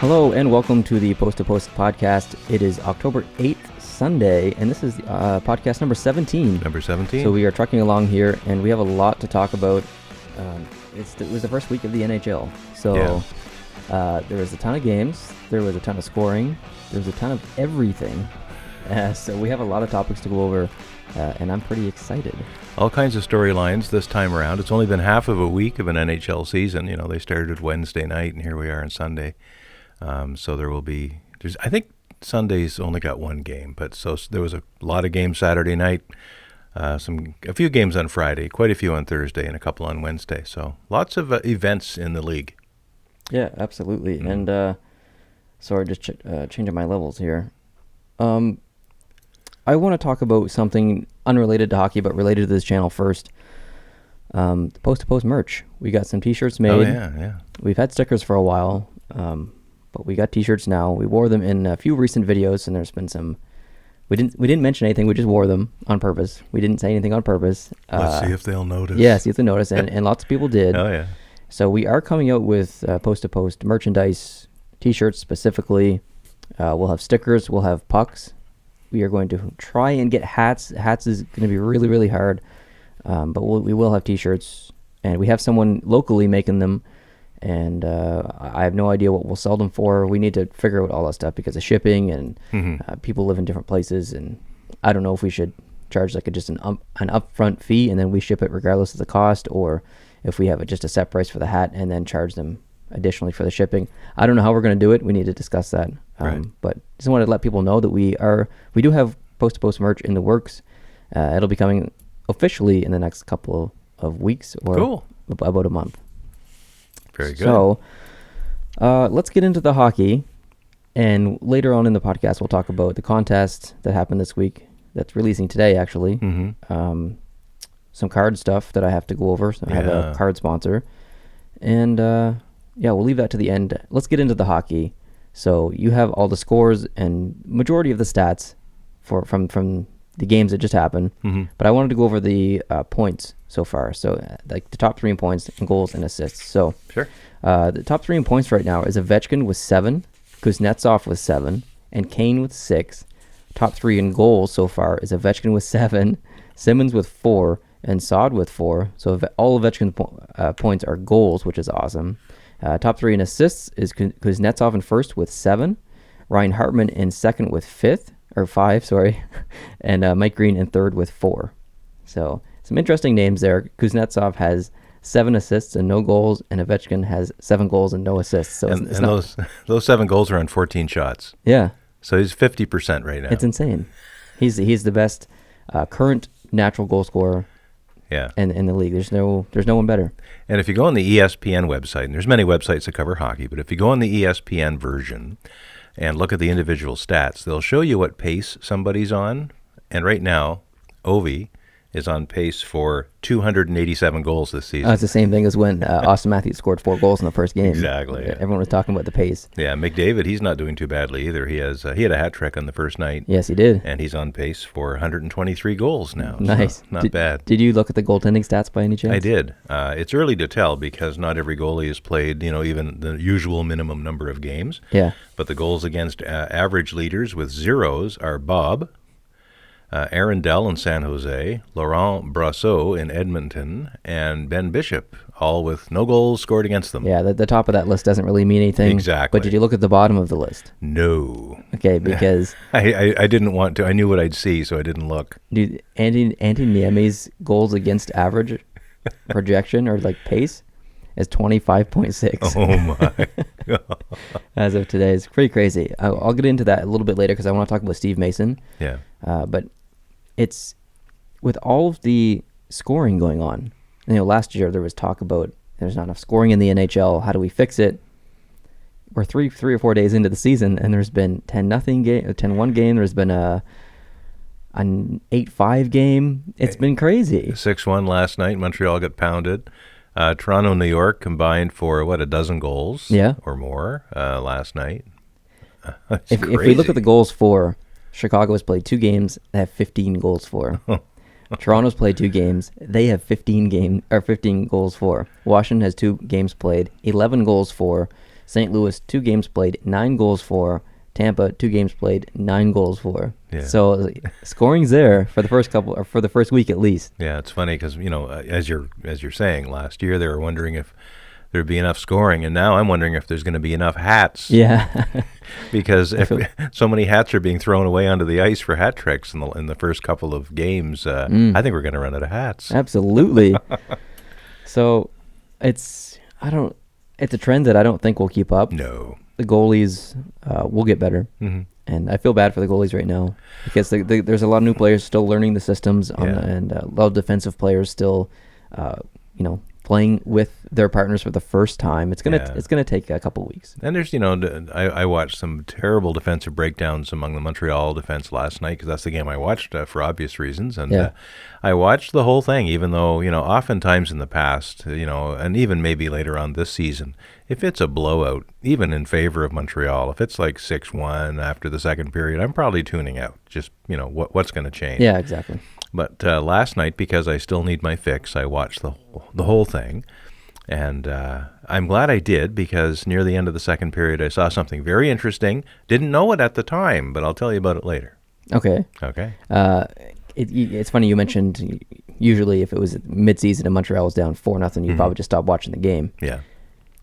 Hello and welcome to the Post to Post podcast. It is October 8th, Sunday, and this is podcast number 17. Number 17. So we are trucking along here, and we have a lot to talk about. It was the first week of the NHL, so there was a ton of games, there was a ton of scoring, there was a ton of everything. So we have a lot of topics to go over, and I'm pretty excited. All kinds of storylines this time around. It's only been half of a week of an NHL season. You know, they started Wednesday night, and here we are on Sunday. So I think Sunday's only got one game, but so there was a lot of games Saturday night, a few games on Friday, quite a few on Thursday, and a couple on Wednesday. So lots of events in the league. Yeah, absolutely. Mm-hmm. And sorry, just changing my levels here. I want to talk about something unrelated to hockey, but related to this channel first. The Post-to-Post merch. We got some T-shirts made. Oh, yeah. We've had stickers for a while. But we got T-shirts now. We wore them in a few recent videos, and there's been some. We didn't mention anything. We just wore them on purpose. We didn't say anything on purpose. Let's see if they'll notice. Yeah, see if they notice, and lots of people did. Oh yeah. So we are coming out with post-to-post merchandise, T-shirts specifically. We'll have stickers. We'll have pucks. We are going to try and get hats. Hats is going to be really, really hard, but we will have T-shirts, and we have someone locally making them. And I have no idea what we'll sell them for. We need to figure out all that stuff because of shipping and people live in different places. And I don't know if we should charge like just an upfront fee and then we ship it regardless of the cost, or if we have just a set price for the hat and then charge them additionally for the shipping. I don't know how we're going to do it. We need to discuss that. Right. But just wanted to let people know that we do have post-to-post merch in the works. It'll be coming officially in the next couple of weeks or about a month. Very good. So let's get into the hockey, and later on in the podcast we'll talk about the contest that happened this week that's releasing today actually. Some card stuff that I have to go over, so I have a card sponsor, and we'll leave that to the end. Let's get into the hockey. So you have all the scores and majority of the stats from the games that just happened, but I wanted to go over the points so far. So like the top 3 in points and goals and assists. So sure. The top 3 in points right now is Ovechkin with 7, Kuznetsov with 7, and Kane with 6. Top 3 in goals so far is Ovechkin with 7, Simmons with 4, and Saad with 4. So all Ovechkin's points are goals, which is awesome. Top 3 in assists is Kuznetsov in first with 7, Ryan Hartman in second with 5, and Mike Green in third with 4. So some interesting names there. Kuznetsov has 7 assists and no goals, and Ovechkin has 7 goals and no assists. So it's not, those 7 goals are on 14 shots. Yeah. So he's 50% right now. It's insane. He's the best current natural goal scorer. Yeah. In the league. There's no one better. And if you go on the ESPN website, and there's many websites that cover hockey, but if you go on the ESPN version and look at the individual stats, they'll show you what pace somebody's on. And right now, Ovi is on pace for 287 goals this season. It's the same thing as when Austin Matthews scored 4 goals in the first game. Exactly. Yeah. Everyone was talking about the pace. Yeah, McDavid, he's not doing too badly either. He had a hat trick on the first night. Yes, he did. And he's on pace for 123 goals now. Nice. So not bad. Did you look at the goaltending stats by any chance? I did. It's early to tell because not every goalie has played, even the usual minimum number of games. Yeah. But the goals against average leaders with zeros are Bob, Aaron Dell in San Jose, Laurent Brosseau in Edmonton, and Ben Bishop, all with no goals scored against them. Yeah, the top of that list doesn't really mean anything. Exactly. But did you look at the bottom of the list? No. Okay, because I didn't want to. I knew what I'd see, so I didn't look. Dude, Andy Niemi's goals against average projection or like pace is 25.6. Oh my! As of today, it's pretty crazy. I'll get into that a little bit later because I want to talk about Steve Mason. Yeah. But it's with all of the scoring going on. Last year there was talk about there's not enough scoring in the NHL. How do we fix it? We're three or 4 days into the season, and there's been 10-0 game, 10-1 game. There's been an 8-5 game. It's been crazy. 6-1 last night. Montreal got pounded. Toronto, New York combined for a dozen goals or more last night. If we look at the goals for, Chicago has played 2 games. They have 15 goals for. Toronto's played 2 games. They have 15 goals for. Washington has 2 games played, 11 goals for. St. Louis, 2 games played, 9 goals for. Tampa, 2 games played, 9 goals for. Yeah. So scoring's there for the first couple, or for the first week at least. Yeah, it's funny because as you're saying, last year they were wondering if there'd be enough scoring, and now I'm wondering if there's going to be enough hats. Yeah. Because if so many hats are being thrown away onto the ice for hat tricks in the first couple of games, I think we're going to run out of hats. Absolutely. So it's a trend that I don't think will keep up. No. The goalies will get better. Mm-hmm. And I feel bad for the goalies right now because there's a lot of new players still learning the systems and a lot of defensive players still, playing with their partners for the first time. It's gonna take a couple weeks. And there's I watched some terrible defensive breakdowns among the Montreal defense last night because that's the game I watched for obvious reasons. And I watched the whole thing, even though oftentimes in the past, and even maybe later on this season, if it's a blowout, even in favor of Montreal, if it's like 6-1 after the second period, I'm probably tuning out. Just what's going to change? Yeah, exactly. But last night, because I still need my fix, I watched the whole thing. And I'm glad I did because near the end of the second period, I saw something very interesting. Didn't know it at the time, but I'll tell you about it later. Okay. Okay. It's funny you mentioned usually if it was mid-season and Montreal was down 4-0, you'd probably just stop watching the game. Yeah.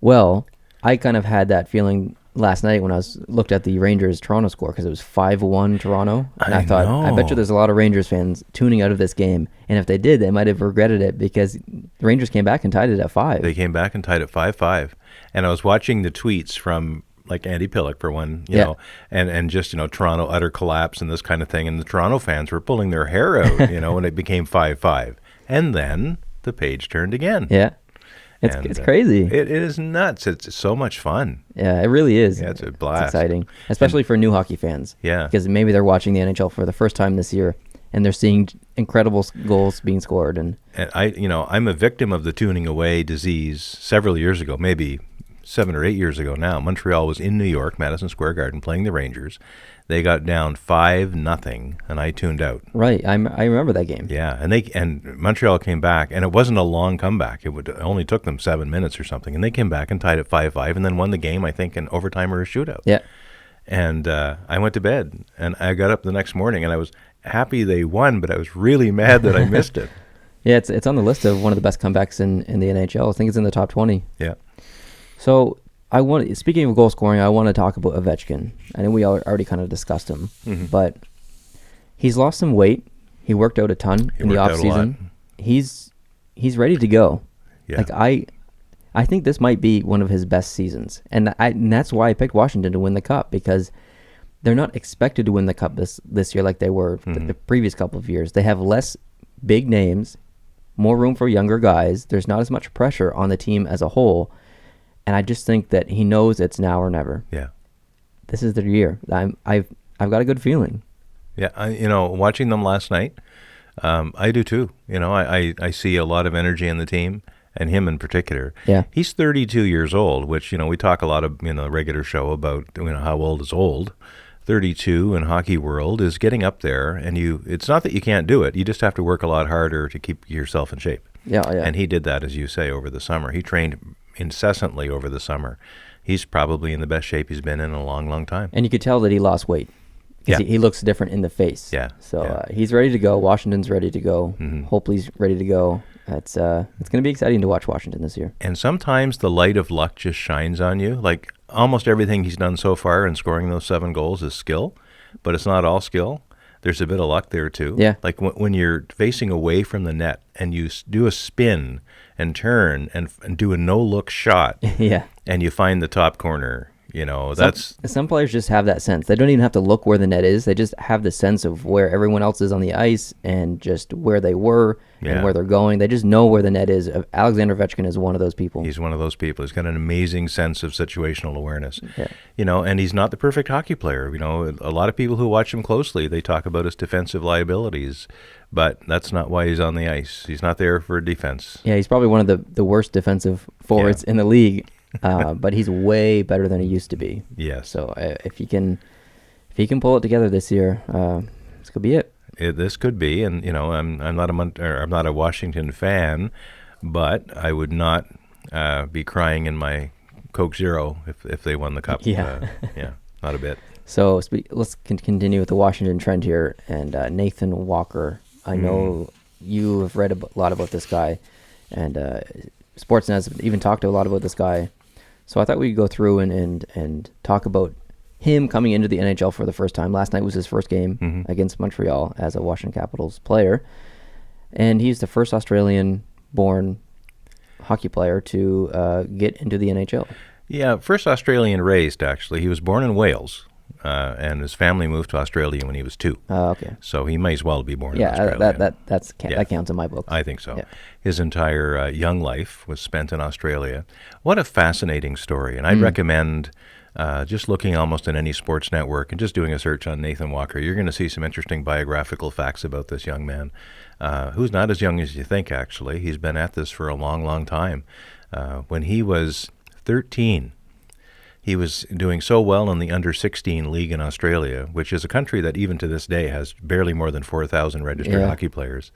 Well, I kind of had that feeling last night when I looked at the Rangers-Toronto score because it was 5-1 Toronto. And I thought, I bet you there's a lot of Rangers fans tuning out of this game. And if they did, they might have regretted it because the Rangers came back and tied it at 5. They came back and tied it 5-5. And I was watching the tweets from like Andy Pillock for one, and just, Toronto utter collapse and this kind of thing. And the Toronto fans were pulling their hair out, when it became 5-5. And then the page turned again. Yeah. It's crazy. It is nuts. It's so much fun. Yeah, it really is. Yeah, it's a blast. It's exciting, especially for new hockey fans. Yeah. Because maybe they're watching the NHL for the first time this year, and they're seeing incredible goals being scored. And I'm a victim of the tuning away disease several years ago, maybe 7 or 8 years ago now. Montreal was in New York, Madison Square Garden, playing the Rangers. They got down 5-0, and I tuned out. Right, I remember that game. Yeah, and Montreal came back, and it wasn't a long comeback. It only took them 7 minutes or something, and they came back and tied it 5-5, and then won the game, I think, in overtime or a shootout. Yeah. And I went to bed, and I got up the next morning, and I was happy they won, but I was really mad that I missed it. Yeah, it's on the list of one of the best comebacks in the NHL. I think it's in the top 20. Yeah. So speaking of goal scoring, I want to talk about Ovechkin. I know we already kind of discussed him, but he's lost some weight. He worked out a ton in the off season. He's ready to go. Yeah. Like I think this might be one of his best seasons, and that's why I picked Washington to win the cup because they're not expected to win the cup this year like they were the previous couple of years. They have less big names, more room for younger guys. There's not as much pressure on the team as a whole. And I just think that he knows it's now or never. Yeah. This is their year. I've got a good feeling. Yeah, watching them last night, I do too. I see a lot of energy in the team, and him in particular. Yeah. He's 32 years old, which, we talk a lot of, the regular show about, how old is old. 32 in hockey world is getting up there, and it's not that you can't do it. You just have to work a lot harder to keep yourself in shape. Yeah. And he did that, as you say, over the summer. He trained incessantly over the summer. He's probably in the best shape he's been in a long, long time. And you could tell that he lost weight because he looks different in the face. Yeah. So he's ready to go. Washington's ready to go. Hopley's ready to go. It's going to be exciting to watch Washington this year. And sometimes the light of luck just shines on you. Like almost everything he's done so far in scoring those 7 goals is skill, but it's not all skill. There's a bit of luck there too. Yeah. Like when you're facing away from the net and you do a spin and turn and do a no-look shot. Yeah. And you find the top corner, that's... Some players just have that sense. They don't even have to look where the net is. They just have the sense of where everyone else is on the ice and just where they were and where they're going. They just know where the net is. Alexander Ovechkin is one of those people. He's one of those people. He's got an amazing sense of situational awareness. Yeah. And he's not the perfect hockey player. A lot of people who watch him closely, they talk about his defensive liabilities, but that's not why he's on the ice. He's not there for defense. Yeah, he's probably one of the worst defensive forwards in the league. But he's way better than he used to be. Yes. So if he can pull it together this year, this could be it. This could be, and I'm not a Washington fan, but I would not be crying in my Coke Zero if they won the cup. Yeah. Yeah, not a bit. So let's continue with the Washington trend here. And Nathan Walker, I know you have read a lot about this guy, and Sportsnet has even talked a lot about this guy. So I thought we'd go through and talk about him coming into the NHL for the first time. Last night was his first game against Montreal as a Washington Capitals player. And he's the first Australian-born hockey player to get into the NHL. Yeah, first Australian raised, actually. He was born in Wales, and his family moved to Australia when he was 2. Okay. So he may as well be born in Australia. That counts in my book. I think so. Yeah. His entire young life was spent in Australia. What a fascinating story. And I'd recommend just looking almost in any sports network and just doing a search on Nathan Walker. You're going to see some interesting biographical facts about this young man, who's not as young as you think, actually. He's been at this for a long, long time. When he was 13, he was doing so well in the under-16 league in Australia, which is a country that even to this day has barely more than 4,000 registered hockey players.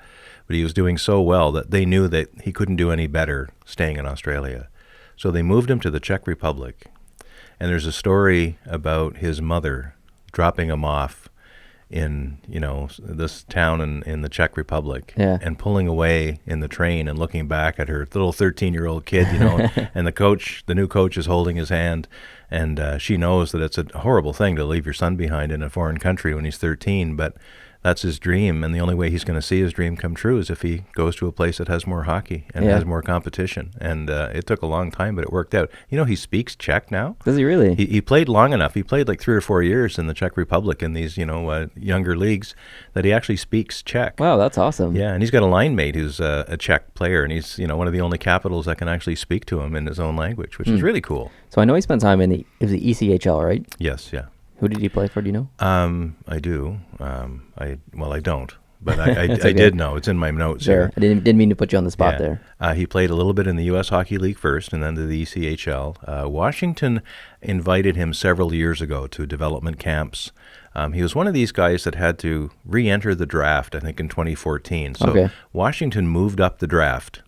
But he was doing so well that they knew that he couldn't do any better staying in Australia. So they moved him to the Czech Republic. And there's a story about his mother dropping him off in, this town in the Czech Republic, and pulling away in the train and looking back at her little 13-year-old kid, and the new coach is holding his hand, and she knows that it's a horrible thing to leave your son behind in a foreign country when he's 13, but that's his dream, and the only way he's going to see his dream come true is if he goes to a place that has more hockey and has more competition. And it took a long time, but it worked out. He speaks Czech now. Does he really? He played long enough. He played like 3 or 4 years in the Czech Republic in these, younger leagues that he actually speaks Czech. Wow, that's awesome. Yeah, and he's got a line mate who's a Czech player, and he's, one of the only Capitals that can actually speak to him in his own language, which is really cool. So I know he spent time in the ECHL, right? Yes, yeah. Who did he play for? Do you know? I do. I don't, but I did know. It's in my notes there. here. I didn't mean to put you on the spot there. He played a little bit in the U.S. Hockey League first, and then to the ECHL. Washington invited him several years ago to development camps. He was one of these guys that had to re-enter the draft, I think, in 2014. So Washington moved up the draft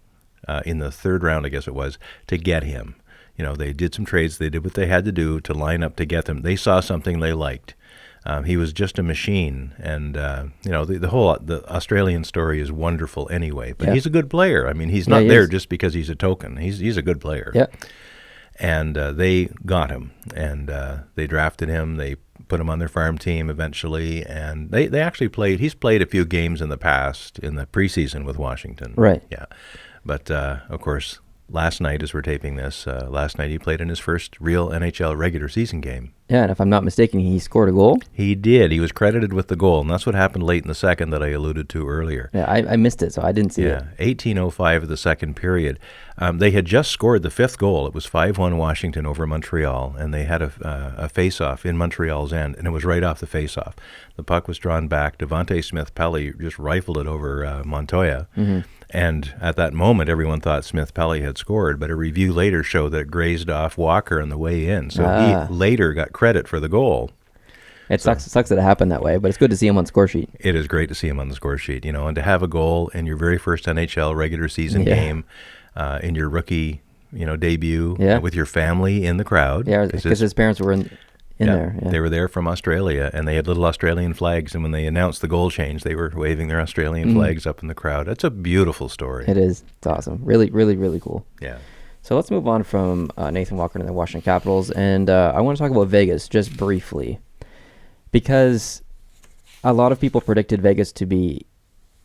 in the 3rd round, I guess it was, to get him. They did some trades. They did what they had to do to line up to get them. They saw something they liked. He was just a machine, and the Australian story is wonderful anyway. But he's a good player. I mean, he's not there just because he's a token. He's a good player. Yeah. And they got him, and they drafted him. They put him on their farm team eventually, and they actually played. He's played a few games in the past in the preseason with Washington. Right. Yeah, but of course. Last night, as we're taping this, last night he played in his first real NHL regular season game. Yeah, and if I'm not mistaken, he scored a goal? He did. He was credited with the goal, and that's what happened late in the second that I alluded to earlier. Yeah, I missed it, so I didn't see it. Yeah, 18:05 of the second period. They had just scored the 5th goal. It was 5-1 Washington over Montreal, and they had a face-off in Montreal's end, and it was right off the face-off. The puck was drawn back. Devontae Smith-Pelly just rifled it over Montoya. Mm-hmm. And at that moment, everyone thought Smith-Pelly had scored, but a review later showed that it grazed off Walker on the way in. So he later got credit for the goal. It sucks that it happened that way, but it's good to see him on the score sheet. It is great to see him on the score sheet, and to have a goal in your very first NHL regular season game, in your rookie, debut with your family in the crowd. Yeah, because his parents were in there. Yeah. They were there from Australia, and they had little Australian flags, and when they announced the goal change, they were waving their Australian flags up in the crowd. That's a beautiful story. It is. It's awesome. Really, really, really cool. Yeah. So let's move on from Nathan Walker to the Washington Capitals, and I want to talk about Vegas just briefly, because a lot of people predicted Vegas to be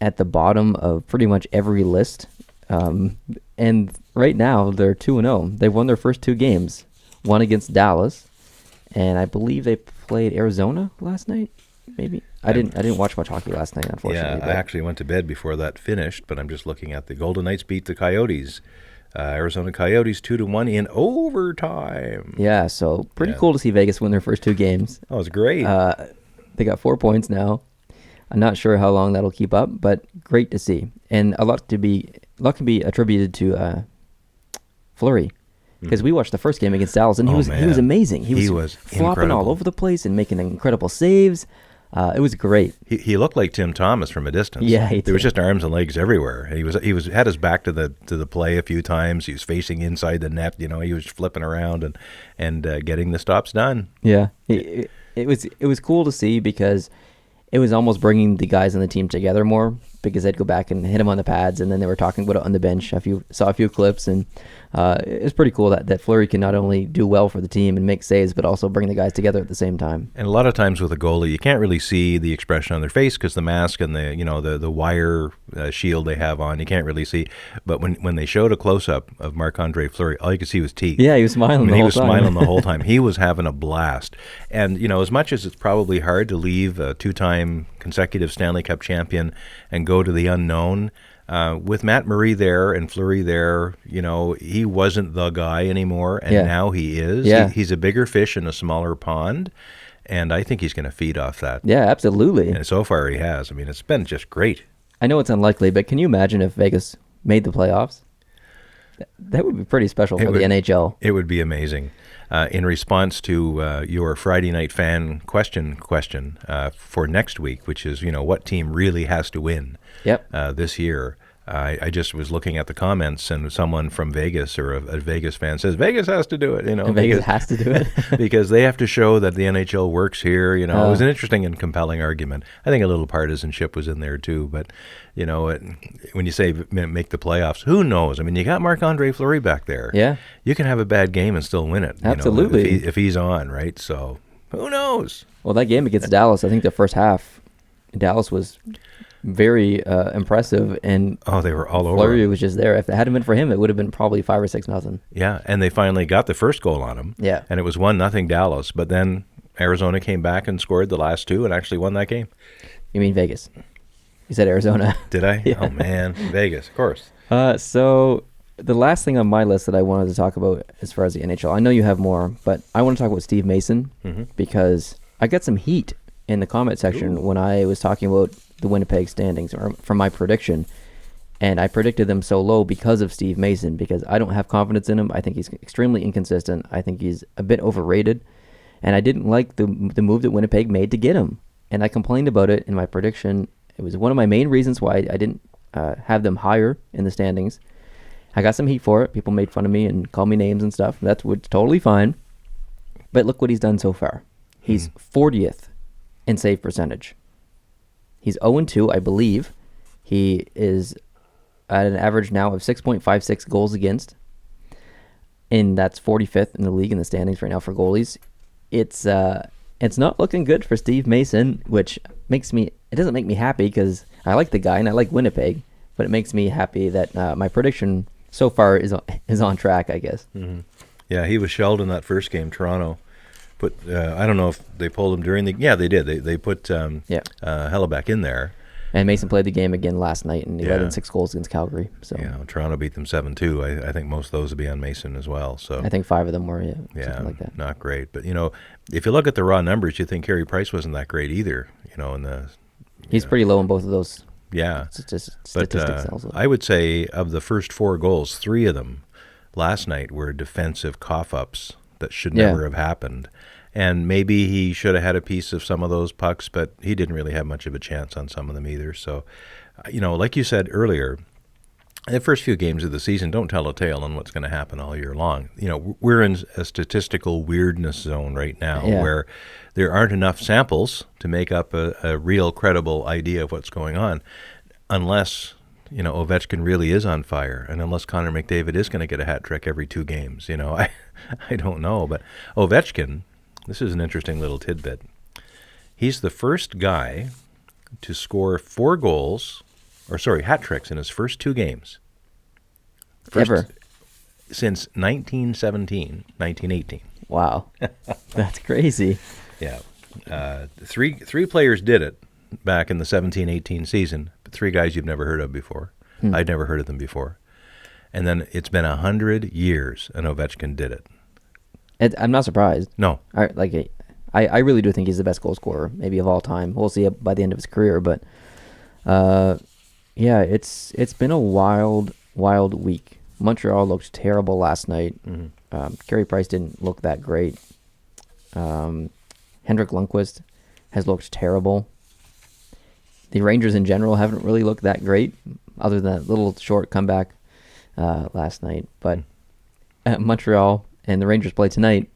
at the bottom of pretty much every list, and right now they're 2-0. They've won their first 2 games, one against Dallas, and I believe they played Arizona last night. Maybe I didn't watch much hockey last night, unfortunately. Yeah, I actually went to bed before that finished, but I'm just looking at the Golden Knights beat the Coyotes. Arizona Coyotes 2-1 in overtime. Yeah, so pretty cool to see Vegas win their first 2 games. That was great. They got 4 points now. I'm not sure how long that'll keep up, but great to see. And a lot can be attributed to Fleury. Because we watched the first game against Dallas, and he was amazing. He was flopping all over the place and making incredible saves. It was great. He looked like Tim Thomas from a distance. Yeah, he there was did. just arms and legs everywhere. And he was had his back to the play a few times. He was facing inside the net. He was flipping around and getting the stops done. Yeah, it was cool to see because it was almost bringing the guys on the team together more, because they'd go back and hit him on the pads, and then they were talking about it on the bench. Saw a few clips, and it was pretty cool that Fleury can not only do well for the team and make saves, but also bring the guys together at the same time. And a lot of times with a goalie, you can't really see the expression on their face because the mask and the wire shield they have on, you can't really see. But when they showed a close up of Marc-Andre Fleury, all you could see was teeth. Yeah, he was smiling. He was smiling the whole time. He was having a blast. And as much as it's probably hard to leave a two-time consecutive Stanley Cup champion and go to the unknown, with Matt Murray there and Fleury there, he wasn't the guy anymore, and now he is. Yeah. He's a bigger fish in a smaller pond, and I think he's going to feed off that. Yeah, absolutely. And so far he has. I mean, it's been just great. I know it's unlikely, but can you imagine if Vegas made the playoffs? That would be pretty special for the NHL. It would be amazing. In response to your Friday night fan question for next week, which is, what team really has to win this year, I just was looking at the comments, and someone from Vegas or a Vegas fan says Vegas has to do it. Vegas has to do it because they have to show that the NHL works here. It was an interesting and compelling argument. I think a little partisanship was in there too, but when you say make the playoffs, who knows? I mean, you got Marc-Andre Fleury back there. Yeah, you can have a bad game and still win it. Absolutely, if he's on, right? So who knows? Well, that game against Dallas, I think the first half, Dallas was very impressive, and they were all over. Fleury was just there. If it hadn't been for him, it would have been probably 5 or 6-0. Yeah, and they finally got the first goal on him. Yeah, and it was 1-0 Dallas. But then Arizona came back and scored the last two and actually won that game. You mean Vegas? You said Arizona. Did I? Yeah. Oh man, Vegas, of course. So the last thing on my list that I wanted to talk about as far as the NHL, I know you have more, but I want to talk about Steve Mason because I got some heat in the comment section when I was talking about the Winnipeg standings or from my prediction, and I predicted them so low because of Steve Mason, because I don't have confidence in him. I think he's extremely inconsistent. I think he's a bit overrated, and I didn't like the move that Winnipeg made to get him, and I complained about it in my prediction. It was one of my main reasons why I didn't have them higher in the standings. I got some heat for it. People made fun of me and called me names and stuff. That's totally fine. But look what he's done so far. He's 40th in save percentage. He's 0-2, I believe. He is at an average now of 6.56 goals against. And that's 45th in the league in the standings right now for goalies. It's not looking good for Steve Mason, which it doesn't make me happy because I like the guy and I like Winnipeg, but it makes me happy that my prediction so far is on track, I guess. Mm-hmm. Yeah, he was shelled in that first game. Toronto put I don't know if they pulled him during the they did. They put Hellebuck in there. And Mason played the game again last night, and he led in 6 goals against Calgary. So Toronto beat them 7-2. I think most of those would be on Mason as well. So I think 5 of them were something like that. Not great. But if you look at the raw numbers, you think Carey Price wasn't that great either. He's pretty low in both of those. Yeah, statistics. But I would say of the first 4 goals, 3 of them last night were defensive cough-ups that should never have happened. And maybe he should have had a piece of some of those pucks, but he didn't really have much of a chance on some of them either. So, like you said earlier, the first few games of the season don't tell a tale on what's going to happen all year long. We're in a statistical weirdness zone right now where there aren't enough samples to make up a real credible idea of what's going on, unless Ovechkin really is on fire, and unless Connor McDavid is going to get a hat trick every 2 games. I don't know, but Ovechkin. This is an interesting little tidbit. He's the first guy to score 4 goals, hat tricks in his first 2 games. Ever. Since 1917, Wow. That's crazy. Yeah. 3 players did it back in the 17-18 season, but 3 guys you've never heard of before. I'd never heard of them before. And then it's been 100 years and Ovechkin did it. I'm not surprised. No. I really do think he's the best goal scorer, maybe of all time. We'll see by the end of his career, but it's been a wild week. Montreal looked terrible last night. Carey Price didn't look that great. Henrik Lundqvist has looked terrible. The Rangers in general haven't really looked that great, other than that little short comeback last night. But Montreal and the Rangers play tonight.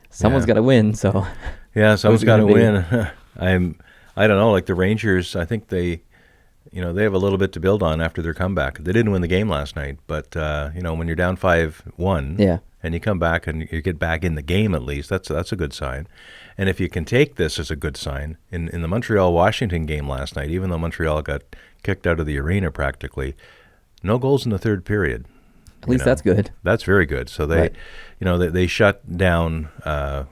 Someone's got to win, so yeah, someone's got to win. I don't know. Like the Rangers, I think they have a little bit to build on after their comeback. They didn't win the game last night, but when you're down 5-1, and you come back and you get back in the game at least, that's a good sign. And if you can take this as a good sign, in the Montreal-Washington game last night, even though Montreal got kicked out of the arena practically, no goals in the third period. At least that's good. That's very good. So they shut down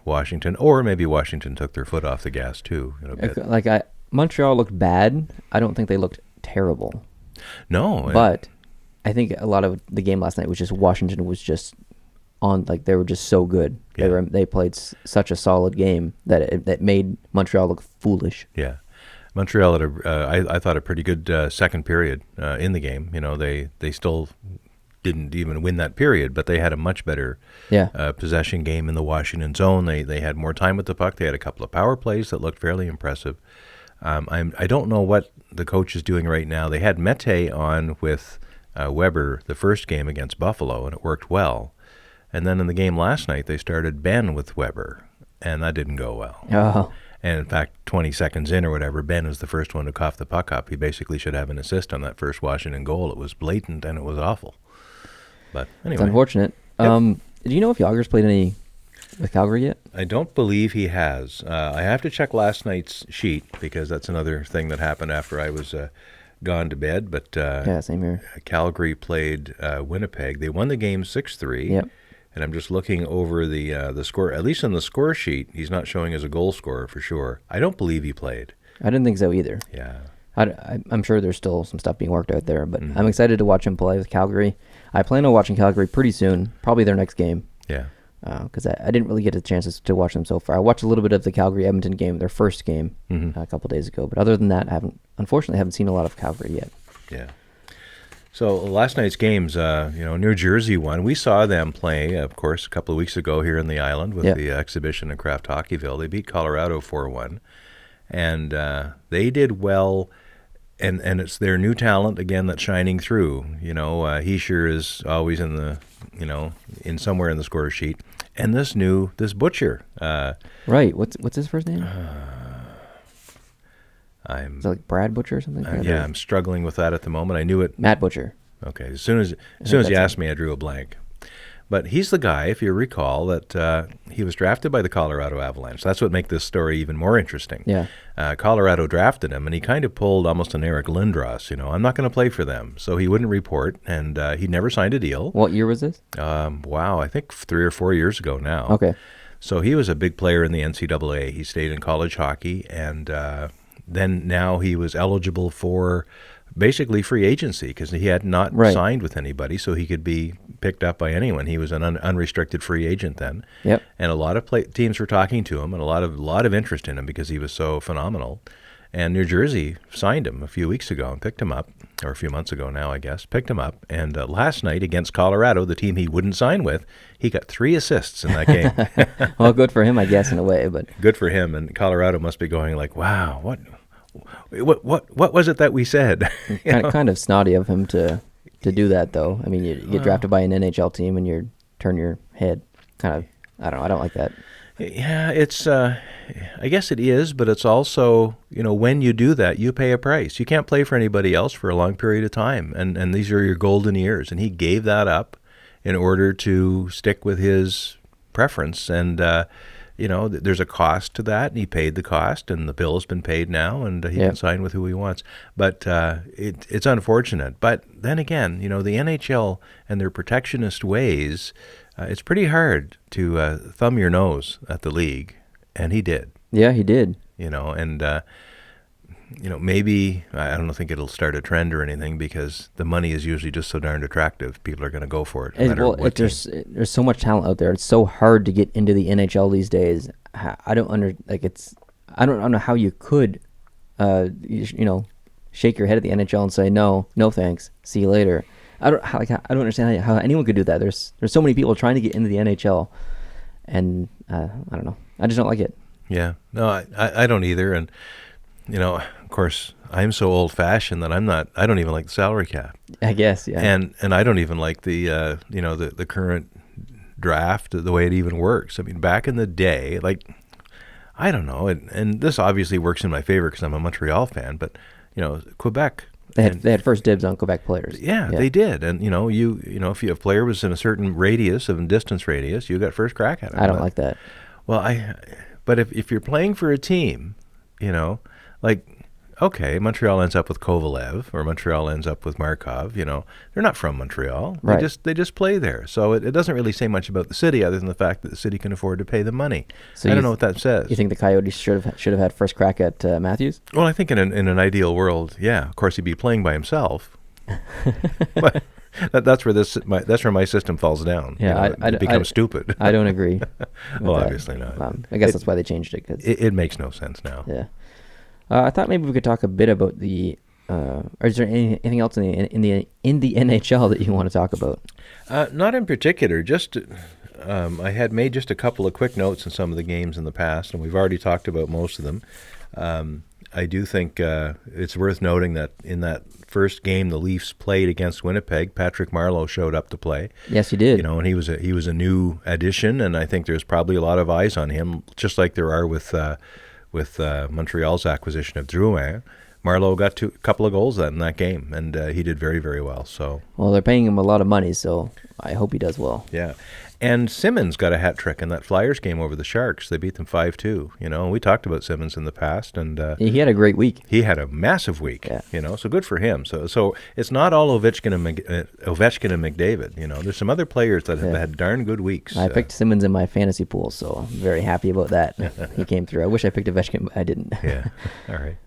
Washington, or maybe Washington took their foot off the gas too. Montreal looked bad. I don't think they looked terrible. No, but I think a lot of the game last night was just Washington was just on, like, they were just so good. Yeah. They played such a solid game that it made Montreal look foolish. Yeah. Montreal had I thought a pretty good second period in the game. They still didn't even win that period, but they had a much better possession game in the Washington zone. They had more time with the puck. They had a couple of power plays that looked fairly impressive. I don't know what the coach is doing right now. They had Mete on with Weber the first game against Buffalo, and it worked well. And then in the game last night, they started Ben with Weber, and that didn't go well. Oh. And in fact, 20 seconds in or whatever, Ben is the first one to cough the puck up. He basically should have an assist on that first Washington goal. It was blatant, and it was awful. But anyway. It's unfortunate. Yep. Do you know if Yager's played any with Calgary yet? I don't believe he has. I have to check last night's sheet, because that's another thing that happened after I was gone to bed. But same here. Calgary played Winnipeg. They won the game 6-3. Yep. And I'm just looking over the score. At least on the score sheet, he's not showing as a goal scorer for sure. I don't believe he played. I didn't think so either. Yeah. I'm sure there's still some stuff being worked out there, but I'm excited to watch him play with Calgary. I plan on watching Calgary pretty soon, probably their next game. Yeah. Because I didn't really get a chance to watch them so far. I watched a little bit of the Calgary-Edmonton game, their first game, a couple days ago. But other than that, unfortunately haven't seen a lot of Calgary yet. Yeah. So last night's games, New Jersey won. We saw them play, of course, a couple of weeks ago here in the island with the exhibition in Kraft Hockeyville. They beat Colorado 4-1, and they did well. And it's their new talent again that's shining through. Heischer is always in the, in somewhere in the score sheet, and this Butcher. Right. What's his first name? Is it like Brad Butcher or something? I'm struggling with that at the moment. I knew it. Matt Butcher. Okay. As soon as you asked me, I drew a blank. But he's the guy, if you recall, that he was drafted by the Colorado Avalanche. That's what makes this story even more interesting. Yeah. Colorado drafted him, and he kind of pulled almost an Eric Lindros. I'm not going to play for them. So he wouldn't report, and he never signed a deal. What year was this? I think 3 or 4 years ago now. Okay. So he was a big player in the NCAA. He stayed in college hockey, and then now he was eligible for basically free agency because he had not signed with anybody, so he could be picked up by anyone. He was an unrestricted free agent then. Yep. And a lot of teams were talking to him, and a lot of interest in him because he was so phenomenal. And New Jersey signed him a few weeks ago and picked him up, or a few months ago now, I guess, picked him up. And last night against Colorado, the team he wouldn't sign with, he got 3 assists in that game. Well, good for him, I guess, in a way. But good for him. And Colorado must be going like, wow, what was it that we said? Kind of snotty of him to do that, though. I mean, you get drafted by an NHL team and you turn your head. Kind of, I don't know. I don't like that. Yeah, it's. I guess it is, but it's also, when you do that, you pay a price. You can't play for anybody else for a long period of time, and these are your golden years. And he gave that up in order to stick with his preference. And there's a cost to that, and he paid the cost, and the bill has been paid now, and he can sign with who he wants. But it's unfortunate. But then again, the NHL and their protectionist ways, it's pretty hard to thumb your nose at the league, and he did. Yeah, he did. Maybe, I don't think it'll start a trend or anything because the money is usually just so darned attractive. People are going to go for it. There's so much talent out there. It's so hard to get into the NHL these days. I don't know how you could, shake your head at the NHL and say no thanks, see you later. I don't understand how anyone could do that. There's so many people trying to get into the NHL, and I don't know. I just don't like it. Yeah. No, I don't either. And, of course, I'm so old-fashioned that I don't even like the salary cap. I guess, yeah. And I don't even like the current draft, the way it even works. I mean, back in the day, like, I don't know, and this obviously works in my favor because I'm a Montreal fan, but, Quebec. They had first dibs on Quebec players. Yeah, they did. And, if a player was in a certain radius, distance radius, you got first crack at him. I don't like that. Well, but if you're playing for a team, like, okay, Montreal ends up with Kovalev or Montreal ends up with Markov, they're not from Montreal. Right. They just play there. So it doesn't really say much about the city other than the fact that the city can afford to pay the money. So I don't know what that says. You think the Coyotes should have had first crack at Matthews? Well, I think in an ideal world, yeah. Of course, he'd be playing by himself. But that's where my system falls down. Yeah, it becomes stupid. I don't agree. Well, that. obviously not. I guess that's why they changed it. Cause it makes no sense now. Yeah. I thought maybe we could talk a bit about the. Or is there anything else in the NHL that you want to talk about? Not in particular. Just I had made just a couple of quick notes in some of the games in the past, and we've already talked about most of them. I do think it's worth noting that in that first game the Leafs played against Winnipeg, Patrick Marleau showed up to play. Yes, he did. And he was a new addition, and I think there's probably a lot of eyes on him, just like there are with Montreal's acquisition of Drouin. Marleau got a couple of goals in that game, and he did very, very well. So, well, they're paying him a lot of money, so I hope he does well. Yeah. And Simmons got a hat trick in that Flyers game over the Sharks. They beat them 5-2. We talked about Simmons in the past, and he had a great week. He had a massive week. Yeah. So good for him. So it's not all Ovechkin and McDavid. There's some other players that have had darn good weeks. I picked Simmons in my fantasy pool, so I'm very happy about that. He came through. I wish I picked Ovechkin, but I didn't. Yeah. All right.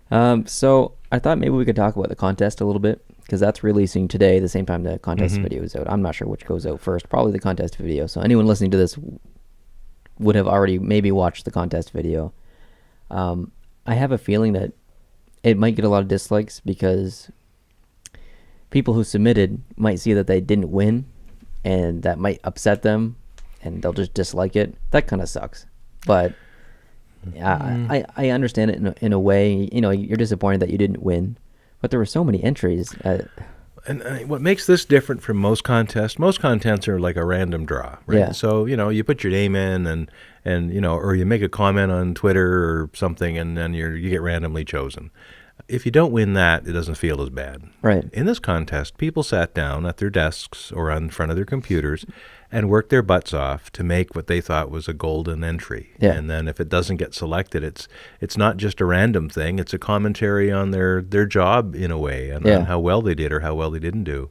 So I thought maybe we could talk about the contest a little bit, because that's releasing today, the same time the contest video is out. I'm not sure which goes out first. Probably the contest video. So anyone listening to this would have already maybe watched the contest video. I have a feeling that it might get a lot of dislikes because people who submitted might see that they didn't win, and that might upset them, and they'll just dislike it. That kind of sucks. But I understand it in a way. You're disappointed that you didn't win. But there were so many entries. And what makes this different from most contests are like a random draw, right? Yeah. So, you put your name in and or you make a comment on Twitter or something, and then you get randomly chosen. If you don't win that, it doesn't feel as bad. Right. In this contest, people sat down at their desks or in front of their computers and worked their butts off to make what they thought was a golden entry. Yeah. And then if it doesn't get selected, it's not just a random thing. It's a commentary on their job in a way, and on how well they did or how well they didn't do.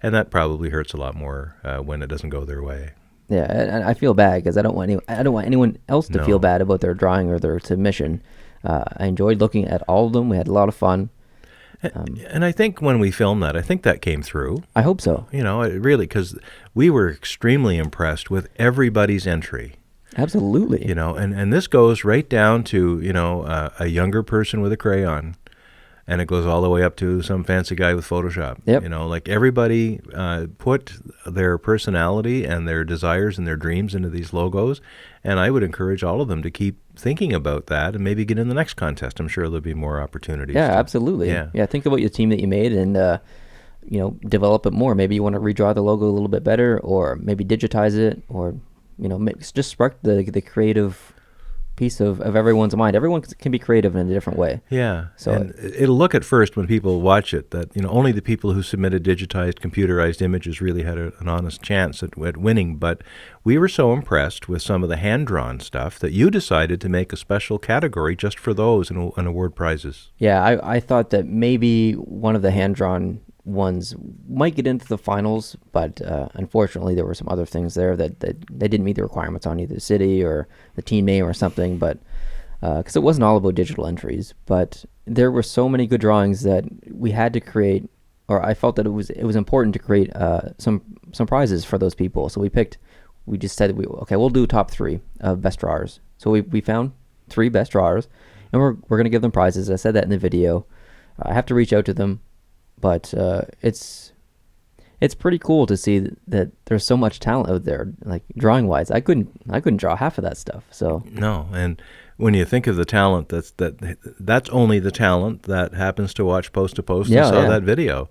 And that probably hurts a lot more when it doesn't go their way. Yeah, and I feel bad because I don't want anyone else to feel bad about their drawing or their submission. I enjoyed looking at all of them. We had a lot of fun. And I think when we filmed that, I think that came through. I hope so. It really, because we were extremely impressed with everybody's entry. Absolutely. And this goes right down to, a younger person with a crayon. And it goes all the way up to some fancy guy with Photoshop. Yep. Like everybody put their personality and their desires and their dreams into these logos. And I would encourage all of them to keep thinking about that and maybe get in the next contest. I'm sure there'll be more opportunities. Yeah, absolutely. Yeah, think about your team that you made and, develop it more. Maybe you want to redraw the logo a little bit better, or maybe digitize it, or, just spark the creative piece of everyone's mind. Everyone can be creative in a different way. Yeah. So and it'll look at first when people watch it that only the people who submitted digitized, computerized images really had an honest chance at winning. But we were so impressed with some of the hand-drawn stuff that you decided to make a special category just for those and award prizes. Yeah, I thought that maybe one of the hand-drawn ones might get into the finals, but unfortunately there were some other things there that they didn't meet the requirements on, either the city or the team name or something, but because it wasn't all about digital entries. But there were so many good drawings that we had to create, or I felt that it was important to create some prizes for those people. So we just said we'll do top 3 of best drawers. So we found 3 best drawers, and we're going to give them prizes. I said that in the video. I have to reach out to them. But it's pretty cool to see that there's so much talent out there, like drawing wise. I couldn't draw half of that stuff. So no, and when you think of the talent, that's only the talent that happens to watch Post to Post Yeah, and saw yeah. that video.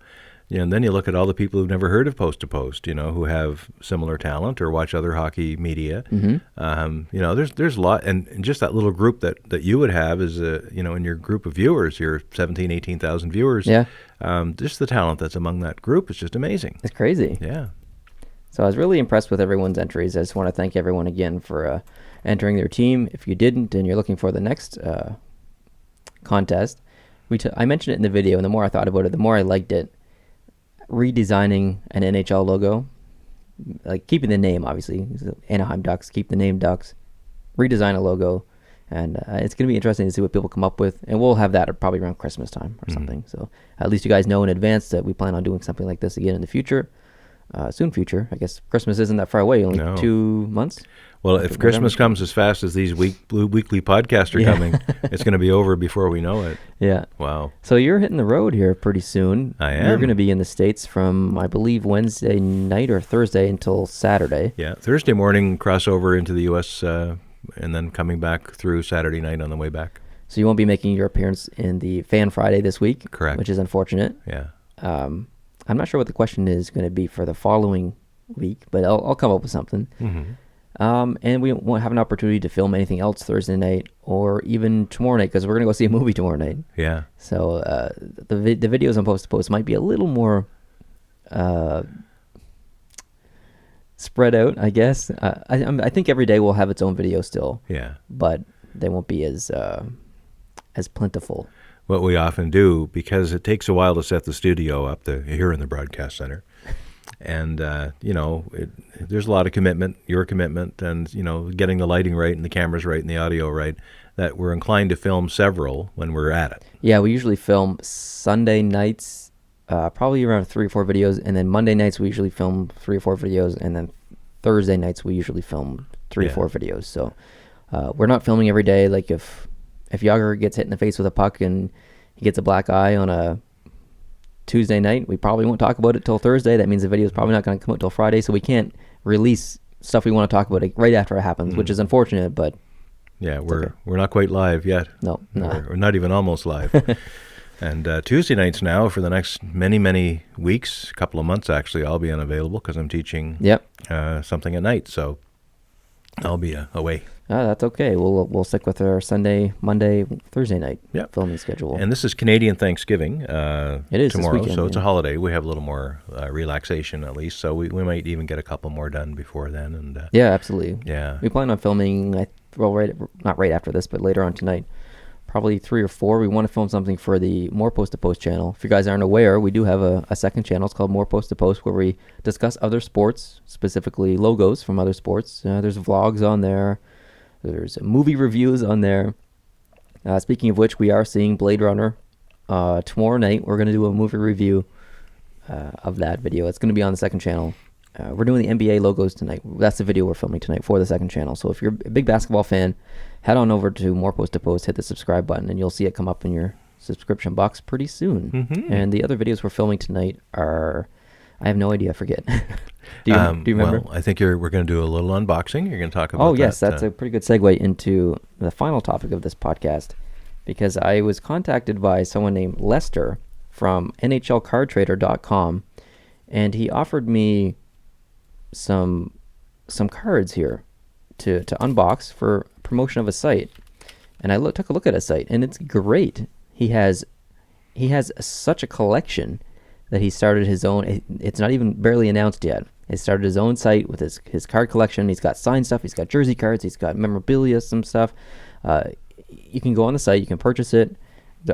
And then you look at all the people who've never heard of Post to Post, who have similar talent or watch other hockey media. There's a lot, and just that little group that you would have is, in your group of viewers, your 17, 18,000 viewers. Yeah. Just the talent that's among that group is just amazing. It's crazy. Yeah. So I was really impressed with everyone's entries. I just want to thank everyone again for entering their team. If you didn't and you're looking for the next contest, I mentioned it in the video, and the more I thought about it, the more I liked it. Redesigning an NHL logo, like keeping the name, obviously, Anaheim Ducks, keep the name Ducks, redesign a logo, and it's going to be interesting to see what people come up with, and we'll have that probably around Christmas time or something. So at least you guys know in advance that we plan on doing something like this again in the future. Soon future. I guess Christmas isn't that far away, only 2 months. Well, if Christmas comes as fast as these weekly podcasts are coming, it's going to be over before we know it. Yeah. Wow. So you're hitting the road here pretty soon. I am. You're going to be in the States from, I believe, Wednesday night or Thursday until Saturday. Yeah. Thursday morning, crossover into the U.S., and then coming back through Saturday night on the way back. So you won't be making your appearance in the Fan Friday this week. Correct. Which is unfortunate. Yeah. I'm not sure what the question is going to be for the following week, but I'll come up with something. And we won't have an opportunity to film anything else Thursday night or even tomorrow night because we're going to go see a movie tomorrow night. Yeah. So the videos on Post to Post might be a little more spread out, I guess. I think every day will have its own video still. Yeah. But they won't be as plentiful. What we often do, because it takes a while to set the studio up here in the broadcast center, and there's a lot of commitment, your commitment, and getting the lighting right and the cameras right and the audio right, that we're inclined to film several when we're at it. Yeah, we usually film Sunday nights, probably around 3 or 4 videos, and then Monday nights we usually film 3 or 4 videos, and then Thursday nights we usually film 3 or 4 videos. So we're not filming every day. Like if Yager gets hit in the face with a puck and he gets a black eye on a Tuesday night, we probably won't talk about it till Thursday. That means the video is probably not going to come out till Friday, so we can't release stuff we want to talk about right after it happens, which is unfortunate, but yeah, we're not quite live yet. No. We're not even almost live. And Tuesday nights now for the next many weeks, a couple of months actually, I'll be unavailable because I'm teaching something at night, so I'll be away. That's okay. We'll stick with our Sunday, Monday, Thursday night filming schedule. And this is Canadian Thanksgiving. It is tomorrow, this weekend, so it's a holiday. We have a little more relaxation at least, so we might even get a couple more done before then. And yeah, absolutely. Yeah, we plan on filming. Not right after this, but later on tonight. Probably 3 or 4. We want to film something for the More Post to Post channel. If you guys aren't aware, we do have a second channel. It's called More Post to Post, where we discuss other sports, specifically logos from other sports. There's vlogs on there. There's movie reviews on there. Speaking of which, we are seeing Blade Runner tomorrow night. We're going to do a movie review of that video. It's going to be on the second channel. We're doing the NBA logos tonight. That's the video we're filming tonight for the second channel. So if you're a big basketball fan, head on over to More Post to Post, hit the subscribe button, and you'll see it come up in your subscription box pretty soon. Mm-hmm. And the other videos we're filming tonight are, I have no idea, I forget. do you remember? Well, I think we're going to do a little unboxing. You're going to talk about that. Oh, yes, that's a pretty good segue into the final topic of this podcast, because I was contacted by someone named Lester from NHLCardTrader.com, and he offered me some cards here to unbox for promotion of a site. And I took a look at a site, and it's great. He has such a collection that he started his own. It's not even barely announced yet. He started his own site with his card collection. He's got signed stuff. He's got jersey cards. He's got memorabilia, some stuff. You can go on the site. You can purchase it.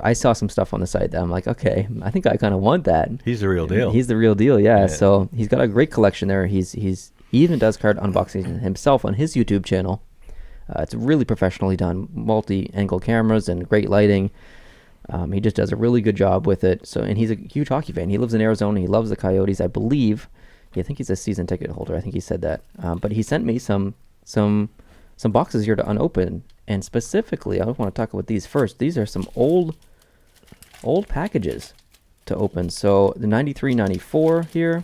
I saw some stuff on the site that I'm like, okay, I think I kind of want that. He's the real deal. He's the real deal, yeah. So he's got a great collection there. He even does card unboxing himself on his YouTube channel. It's really professionally done, multi-angle cameras and great lighting. He just does a really good job with it. And he's a huge hockey fan. He lives in Arizona. He loves the Coyotes, I believe. I think he's a season ticket holder. I think he said that. But he sent me some boxes here to unopen. And specifically, I want to talk about these first. These are some old packages to open. So the 93-94 here,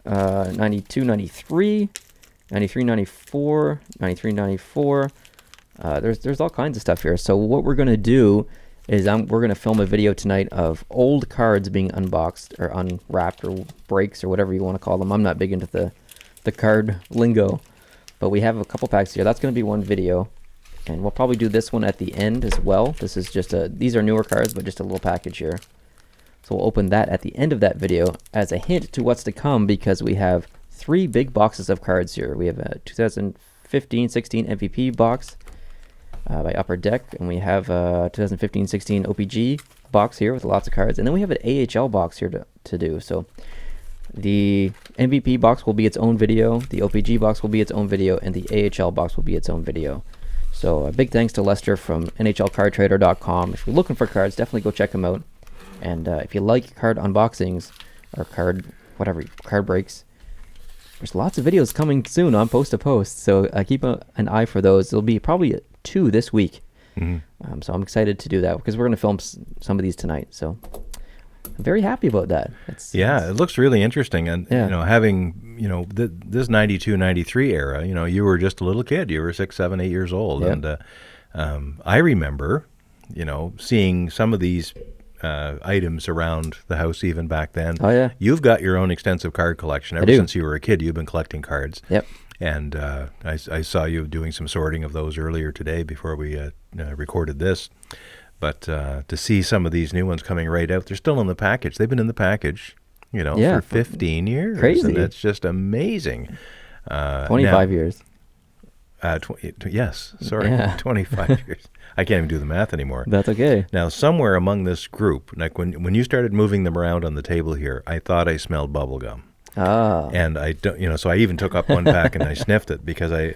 92-93, 93-94, 93-94, There's all kinds of stuff here. So what we're going to do is we're going to film a video tonight of old cards being unboxed or unwrapped or breaks or whatever you want to call them. I'm not big into the card lingo, but we have a couple packs here. That's going to be one video, and we'll probably do this one at the end as well. This is just these are newer cards, but just a little package here. So we'll open that at the end of that video as a hint to what's to come, because we have 3 big boxes of cards here. We have a 2015-16 MVP box by Upper Deck, and we have a 2015-16 OPG box here with lots of cards, and then we have an AHL box here to do. So the MVP box will be its own video, the OPG box will be its own video, and the AHL box will be its own video. So a big thanks to Lester from NHLCardTrader.com. If you're looking for cards, definitely go check him out. And if you like card unboxings or card breaks, there's lots of videos coming soon on Post to Post. So keep an eye for those. There'll be probably 2 this week. Mm-hmm. So I'm excited to do that because we're going to film some of these tonight. So I'm very happy about that. It looks really interesting. And, having, this 92, 93 era, you were just a little kid. You were 6, 7, 8 years old. Yep. And I remember, seeing some of these items around the house even back then. Oh, yeah. You've got your own extensive card collection. Ever since you were a kid, you've been collecting cards. Yep. And I saw you doing some sorting of those earlier today before we recorded this. But to see some of these new ones coming right out, they're still in the package. They've been in the package, for 15 years. Crazy. And it's just amazing. 25 years. 25 years. I can't even do the math anymore. That's okay. Now, somewhere among this group, like when you started moving them around on the table here, I thought I smelled bubble gum. Ah. And I don't, so I even took up one pack and I sniffed it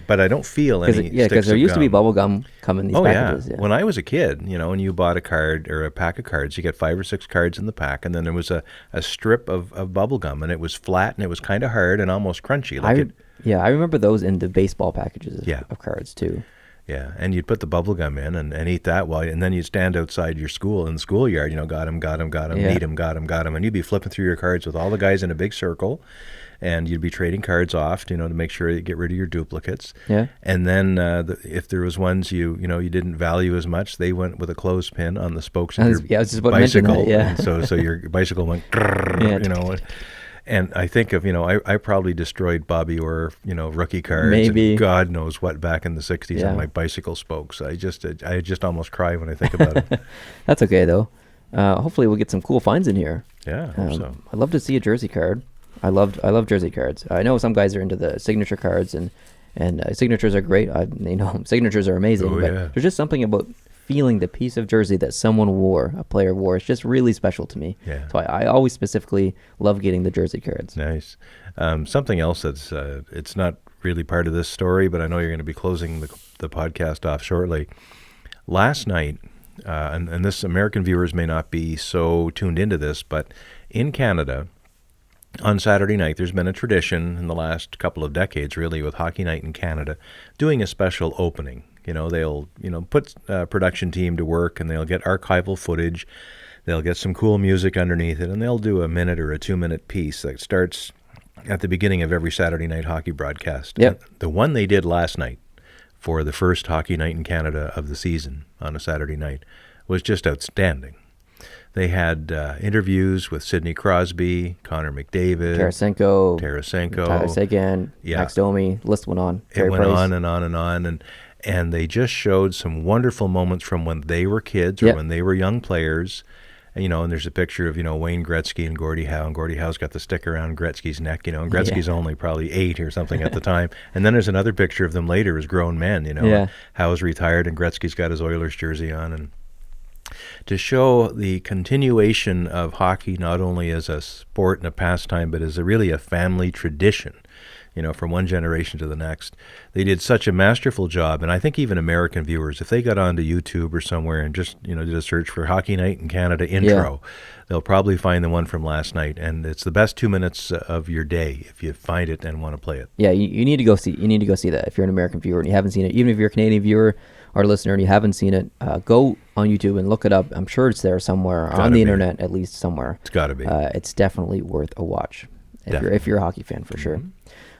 but I don't feel any. Yeah, because there used to be bubble gum coming in these packages. Yeah. When I was a kid, when you bought a card or a pack of cards, you get 5 or 6 cards in the pack, and then there was a strip of bubble gum, and it was flat and it was kind of hard and almost crunchy. I remember those in the baseball packages of cards too. Yeah, and you'd put the bubble gum in and eat that and then you'd stand outside your school in the schoolyard, got him, need him, got him, and you'd be flipping through your cards with all the guys in a big circle, and you'd be trading cards off, to make sure you get rid of your duplicates. Yeah. And then if there was ones you didn't value as much, they went with a clothespin on the spokes of your I was just about bicycle. To mention that, and so your bicycle went, And I think of, I probably destroyed Bobby Orr, rookie cards. Maybe. And God knows what back in the 60s on my bicycle spokes. I just almost cry when I think about it. That's okay, though. Hopefully we'll get some cool finds in here. Yeah, I hope so. I'd love to see a jersey card. I love jersey cards. I know some guys are into the signature cards, and signatures are great. Signatures are amazing. But there's just something about feeling the piece of jersey that someone wore, a player wore. It's just really special to me. Yeah. So I always specifically love getting the jersey cards. Nice. Something else that's it's not really part of this story, but I know you're going to be closing the podcast off shortly. Last night, and this American viewers may not be so tuned into this, but in Canada, on Saturday night, there's been a tradition in the last couple of decades, really, with Hockey Night in Canada, doing a special opening. They'll, put a production team to work, and they'll get archival footage. They'll get some cool music underneath it, and they'll do a minute or a 2-minute piece that starts at the beginning of every Saturday night hockey broadcast. Yep. The one they did last night for the first Hockey Night in Canada of the season on a Saturday night was just outstanding. They had interviews with Sidney Crosby, Connor McDavid, Tarasenko, Tyler Seguin, Max Domi. List went on. It went on and on and on, and they just showed some wonderful moments from when they were kids or when they were young players. And, and there's a picture of, Wayne Gretzky and Gordie Howe, and Gordie Howe's got the sticker around Gretzky's neck, and Gretzky's only probably 8 or something at the time. And then there's another picture of them later as grown men, Howe's retired and Gretzky's got his Oilers jersey on, and to show the continuation of hockey not only as a sport and a pastime, but as really a family tradition, from one generation to the next. They did such a masterful job, and I think even American viewers, if they got onto YouTube or somewhere and just, did a search for Hockey Night in Canada intro, they'll probably find the one from last night, and it's the best 2 minutes of your day if you find it and want to play it. Yeah, you need to go see. You need to go see that if you're an American viewer and you haven't seen it. Even if you're a Canadian viewer or listener and you haven't seen it, go on YouTube and look it up. I'm sure it's there somewhere on the internet, at least somewhere. It's got to be. It's definitely worth a watch. if you're a hockey fan, for sure. Mm-hmm.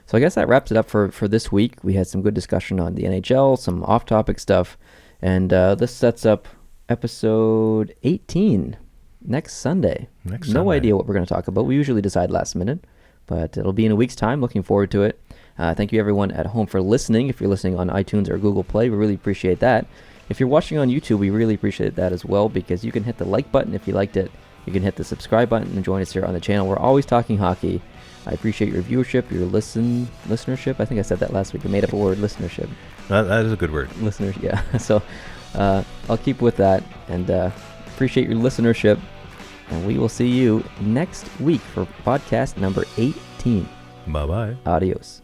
So I guess that wraps it up for this week. We had some good discussion on the NHL, some off-topic stuff, and this sets up episode 18 next Sunday. No idea what we're going to talk about. We usually decide last minute, but it'll be in a week's time. Looking forward to it. Thank you, everyone at home, for listening. If you're listening on iTunes or Google Play, we really appreciate that. If you're watching on YouTube, we really appreciate that as well, because you can hit the like button if you liked it. You can hit the subscribe button and join us here on the channel. We're always talking hockey. I appreciate your viewership, your listenership. I think I said that last week. I made up a word, listenership. That is a good word. Listeners, yeah. So I'll keep with that, and appreciate your listenership. And we will see you next week for podcast number 18. Bye-bye. Adios.